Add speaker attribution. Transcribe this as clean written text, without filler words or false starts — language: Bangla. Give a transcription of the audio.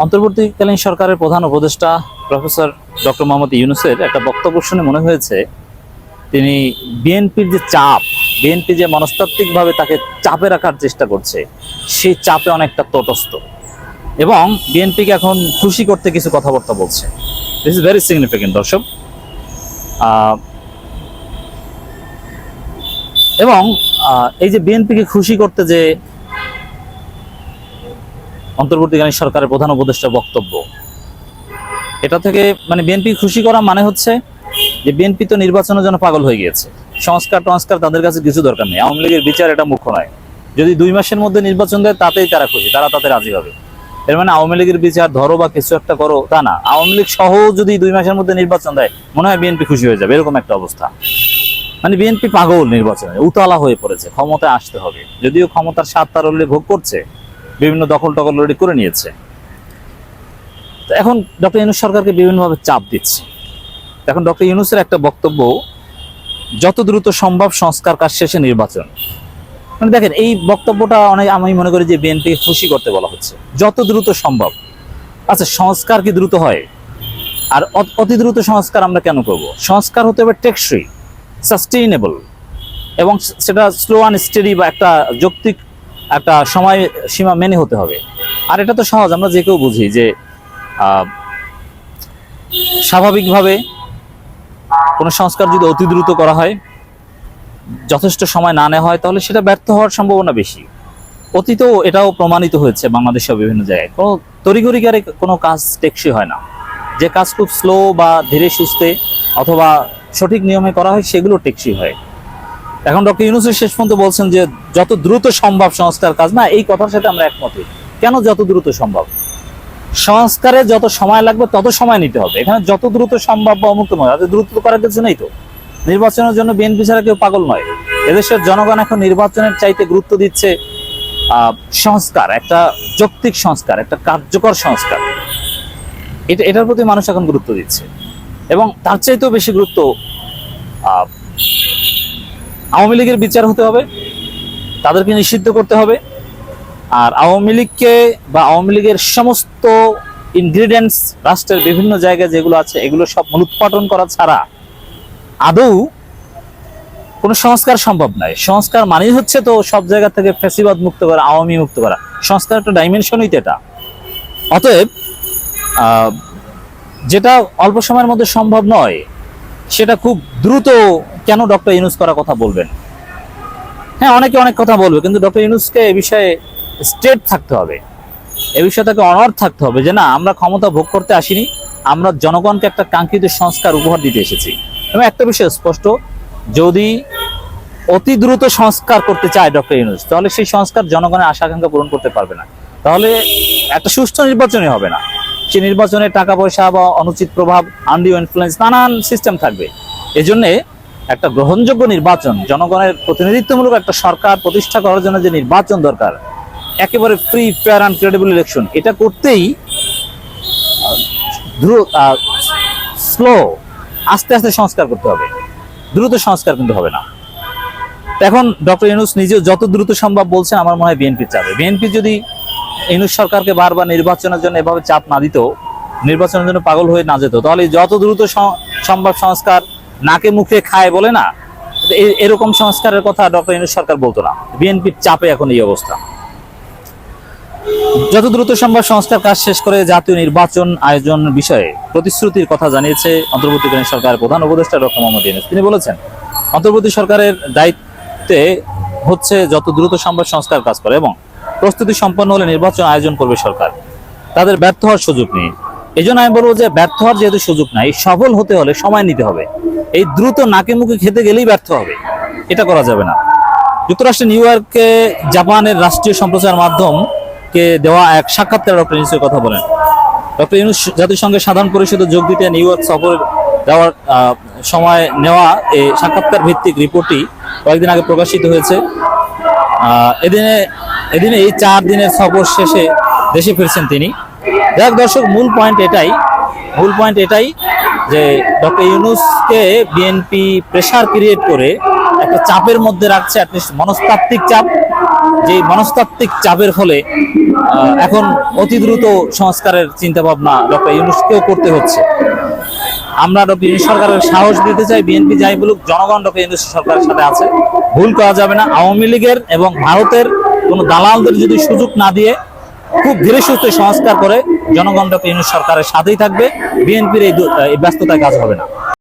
Speaker 1: অন্তর্বর্তীকালীন সরকারের প্রধান উপদেষ্টা প্রফেসর ডক্টর মোহাম্মদ ইউনূসের একটা বক্তব্য শুনে মনে হয়েছে তিনি বিএনপির যে চাপ, বিএনপি যে মনস্তাত্ত্বিকভাবে তাকে চাপে রাখার চেষ্টা করছে, সেই চাপে অনেকটা তটস্থ এবং বিএনপিকে এখন খুশি করতে কিছু কথাবার্তা বলছে। দিস ইজ ভেরি সিগনিফিকেন্ট দর্শক। এবং এই যে বিএনপিকে খুশি করতে যে অন্তর্বর্তীকালীন সরকারের প্রধান উপদেষ্টার বক্তব্য, এটা থেকে মানে বিএনপি খুশি করা মানে হচ্ছে যে বিএনপি তো নির্বাচনের জন্য পাগল হয়ে গিয়েছে, সংস্কার তাদের কাছে কিছু দরকার নেই, আওয়ামী লীগের বিচার এটা মুখ্য নয়, যদি 2 মাসের মধ্যে নির্বাচন দেয় তাতেই তারা খুশি, তারা তাতে রাজি হবে। এর মানে আওয়ামী লীগের বিচার ধরো বা কিছু একটা করো তা না, আওয়ামী লীগ সহ যদি 2 মাসের মধ্যে নির্বাচন দেয় মনে হয় বিএনপি খুশি হয়ে যাবে, এরকম একটা অবস্থা। মানে বিএনপি পাগল, নির্বাচনে উতলা হয়ে পড়েছে, ক্ষমতায় আসতে হবে, যদিও ক্ষমতার স্বাদ তার অলরেডি ভোগ করছে, বিভিন্ন দখল অলরেডি করে নিয়েছে। তো এখন ডক্টর ইউনূস সরকারকে বিভিন্নভাবে চাপ দিচ্ছে। এখন ডক্টর ইউনূসের একটা বক্তব্য, যত দ্রুত সম্ভব সংস্কার কাজ শেষে নির্বাচন। মানে দেখেন এই বক্তব্যটা আমি মনে করি যে বিএনপিকে খুশি করতে বলা হচ্ছে, যত দ্রুত সম্ভব। আচ্ছা, সংস্কার কি দ্রুত হয়? আর অতি দ্রুত সংস্কার আমরা কেন করব? সংস্কার হতে হবে টেকসই, সাস্টেইনেবল, এবং সেটা স্লো অ্যান্ড স্টেডি বা একটা যৌক্তিক একটা সময় সীমা মেনে হতে হবে। আর এটা তো সহজ, আমরা যে কেউ বুঝি যে স্বাভাবিকভাবে কোনো সংস্কার যদি অতি দ্রুত করা হয়, যথেষ্ট সময় না নেওয়া হয়, তাহলে সেটা ব্যর্থ হওয়ার সম্ভাবনা বেশি। অতীতেও এটাও প্রমাণিত হয়েছে বাংলাদেশের বিভিন্ন জায়গায়, কোনো তড়িঘড়িকারে কোনো কাজ টেকসই হয় না। যে কাজ খুব স্লো বা ধীরে সুস্থে অথবা সঠিক নিয়মে করা হয় সেগুলো টেকসই হয়। এখন ডক্টর ইউনূস শেষ পর্যন্ত বলছেন যে যত দ্রুত সম্ভব সংস্কার কাজ, না এই কথার সাথে আমরা একমত। কেন যত দ্রুত সম্ভব? সংস্কারে যত সময় লাগবে তত সময় নিতে হবে, এখানে যত দ্রুত সম্ভব বা অমুক নয়, দ্রুত করার কিছু নেই। তো নির্বাচনের জন্য বিএনপি ছাড়া কেউ পাগল নয়। এদেশের জনগণ এখন নির্বাচনের চাইতে গুরুত্ব দিচ্ছে সংস্কার, একটা যৌক্তিক সংস্কার, একটা কার্যকর সংস্কার, এটার প্রতি মানুষ এখন গুরুত্ব দিচ্ছে। এবং তার চাইতেও বেশি গুরুত্ব আওয়ামী লীগের বিচার হতে হবে, তাদেরকে নিষিদ্ধ করতে হবে। আর আওয়ামী লীগকে বা আওয়ামী লীগের সমস্ত ইনগ্রিডিয়েন্টস রাষ্ট্রের বিভিন্ন জায়গায় যেগুলো আছে এগুলো সব মূলোৎপাটন করা ছাড়া আদৌ কোনো সংস্কার সম্ভব নয়। সংস্কার মানেই হচ্ছে তো সব জায়গা থেকে ফ্যাসিবাদ মুক্ত করা, আওয়ামী মুক্ত করা। সংস্কার একটা ডাইমেনশনই তো এটা। অতএব যেটা অল্প সময়ের মধ্যে সম্ভব নয় সেটা খুব দ্রুত কেন ডক্টর ইউনূস করার কথা বলবেন? হ্যাঁ, অনেকে অনেক কথা বলবে, কিন্তু ডক্টর ইউনূসকে এ বিষয়ে স্ট্রেট থাকতে হবে, এ বিষয়ে তাকে অনার থাকতে হবে যে না, আমরা ক্ষমতা ভোগ করতে আসিনি, আমরা জনগণকে একটা কাঙ্ক্ষিত সংস্কার উপহার দিতে এসেছি। এবং একটা বিষয় স্পষ্ট, যদি অতি দ্রুত সংস্কার করতে চায় ডক্টর ইউনূস, তাহলে সেই সংস্কার জনগণের আশা আকাঙ্ক্ষা পূরণ করতে পারবে না, তাহলে একটা সুষ্ঠু নির্বাচনই হবে না। সেই নির্বাচনে টাকা পয়সা বা অনুচিত প্রভাব, আনডিউ ইনফ্লুয়েন্স, নানান সিস্টেম থাকবে। এজন্য একটা গ্রহণযোগ্য নির্বাচন, জনগণের প্রতিনিধিত্বমূলক একটা সরকার প্রতিষ্ঠা করার জন্য যে নির্বাচন দরকার, একেবারে free, fair and credible election, এটা করতেই স্লো, আস্তে আস্তে সংস্কার করতে হবে, দ্রুত সংস্কার কিন্তু হবে না। এখন ডক্টর ইউনূস নিজেও যত দ্রুত সম্ভব বলছেন, আমার মনে হয় বিএনপি চাবে। বিএনপি যদি ইউনূস সরকারকে বারবার নির্বাচনের জন্য এভাবে চাপ না দিত, নির্বাচনের জন্য পাগল হয়ে না যেত, তাহলে যত দ্রুত সম্ভব সংস্কার নাকে মুখে খায় বলে না, এরকম সংস্কারের কথা ডক্টর ইউনূস সরকার বলতো না। বিএনপির চাপে এখন এই অবস্থা। যত দ্রুত সম্ভব সংস্কার কাজ শেষ করে জাতীয় নির্বাচন আয়োজন বিষয়ে প্রতিশ্রুতির কথা জানিয়েছে অন্তর্বর্তীকালীন সরকারের প্রধান উপদেষ্টা ডক্টর মোহাম্মদ ইউনূস। তিনি বলেছেন, অন্তর্বর্তী সরকারের দায়িত্বে হচ্ছে যত দ্রুত সম্ভব সংস্কার কাজ করে এবং প্রস্তুতি সম্পন্ন হলে নির্বাচন আয়োজন করবে সরকার। তাদের ব্যর্থ হওয়ার সুযোগ নেই। এই জন্য আমি বলবো যে ব্যর্থ হওয়ার যেহেতু সুযোগ নাই, সফল হতে হলে সময় নিতে হবে। এই দ্রুত নাকে মুখে খেতে গেলেই ব্যর্থ হবে, এটা করা যাবে না। যুক্তরাষ্ট্রের নিউ ইয়র্কে জাপানের রাষ্ট্রীয় সম্প্রচার মাধ্যমকে দেওয়া এক সাক্ষাৎকারে ডক্টর ইউনূসের কথা বলেন। ডক্টর ইউনূস জাতিসংঘের সাধারণ পরিষদে যোগ দিতে নিউ ইয়র্ক সফর যাওয়ার সময় নেওয়া এই সাক্ষাৎকার ভিত্তিক রিপোর্টটি কয়েকদিন আগে প্রকাশিত হয়েছে। এদিনে এই 4 দিনের সফর শেষে দেশে ফিরছেন তিনি। দেখ দর্শক, মূল পয়েন্ট এটাই যে ডক্টর ইউনূসকে বিএনপি প্রেসার ক্রিয়েট করে একটা চাপের মধ্যে রাখছে, অ্যাটলিস্ট মনস্তাত্ত্বিক চাপ। যে মনস্তাত্ত্বিক চাপের ফলে এখন অতি দ্রুত সংস্কারের চিন্তা ভাবনা ডক্টর ইউনূসকেও করতে হচ্ছে। আমরা ডক্টর ইউনূস সরকারের সাহস দিতে চাই, বিএনপি যাই বলুক, জনগণ ডক্টর ইউনূস সরকারের সাথে আছে। ভুল করা যাবে না। আওয়ামী লীগের এবং ভারতের কোনো দালালদের যদি সুযোগ না দিয়ে খুব ধীরে সুস্থে সংস্কার করে জনগণ ডক্টর ইউনূস সরকারের সাথেই থাকবে। বিএনপির এই ব্যস্ততায় কাজ হবে না।